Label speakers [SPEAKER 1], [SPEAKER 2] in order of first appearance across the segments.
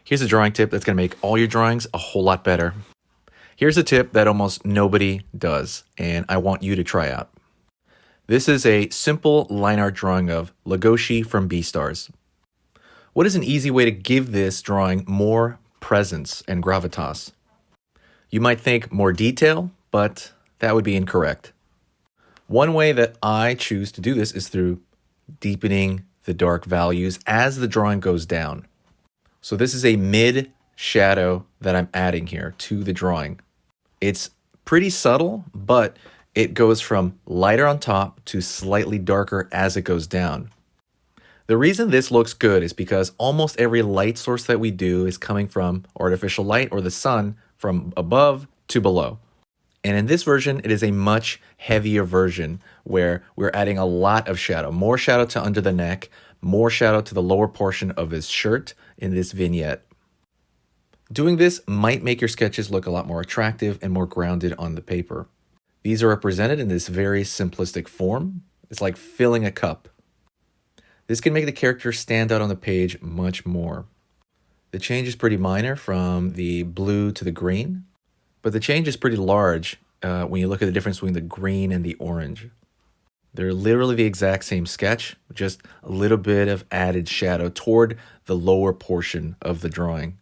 [SPEAKER 1] Here's a drawing tip that's going to make all your drawings a whole lot better. Here's a tip that almost nobody does, and I want you to try out. This is a simple line art drawing of Legoshi from Beastars. What is an easy way to give this drawing more presence and gravitas? You might think more detail, but that would be incorrect. One way that I choose to do this is through deepening the dark values as the drawing goes down. So this is a mid shadow that I'm adding here to the drawing. It's pretty subtle, but it goes from lighter on top to slightly darker as it goes down. The reason this looks good is because almost every light source that we do is coming from artificial light or the sun from above to below. And in this version, it is a much heavier version where we're adding a lot of shadow, more shadow to under the neck, more shadow to the lower portion of his shirt in this vignette. Doing this might make your sketches look a lot more attractive and more grounded on the paper. These are represented in this very simplistic form. It's like filling a cup. This can make the character stand out on the page much more. The change is pretty minor from the blue to the green, but the change is pretty large when you look at the difference between the green and the orange. They're literally the exact same sketch, just a little bit of added shadow toward the lower portion of the drawing.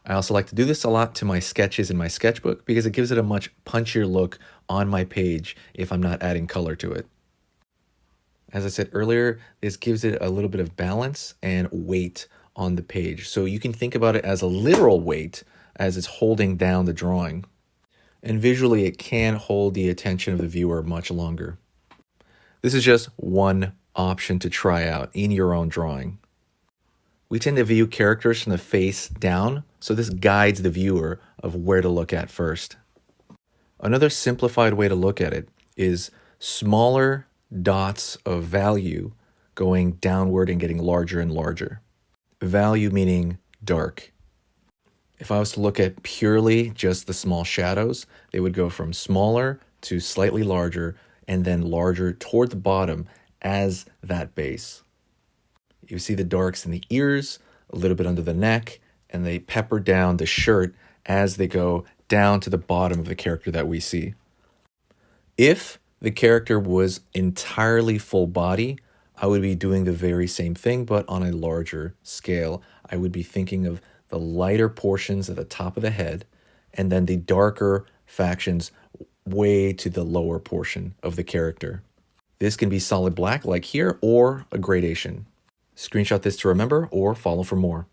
[SPEAKER 1] I also like to do this a lot to my sketches in my sketchbook because it gives it a much punchier look on my page if I'm not adding color to it. As I said earlier, this gives it a little bit of balance and weight on the page. So you can think about it as a literal weight as it's holding down the drawing. And visually, it can hold the attention of the viewer much longer. This is just one option to try out in your own drawing. We tend to view characters from the face down, so this guides the viewer of where to look at first. Another simplified way to look at it is smaller dots of value going downward and getting larger and larger. Value meaning dark. If I was to look at purely just the small shadows, they would go from smaller to slightly larger and then larger toward the bottom as that base. You see the darks in the ears, a little bit under the neck, and they pepper down the shirt as they go down to the bottom of the character that we see. If the character was entirely full body, I would be doing the very same thing, but on a larger scale. I would be thinking of the lighter portions at the top of the head, and then the darker factions way to the lower portion of the character. This can be solid black like here, or a gradation. Screenshot this to remember, or follow for more.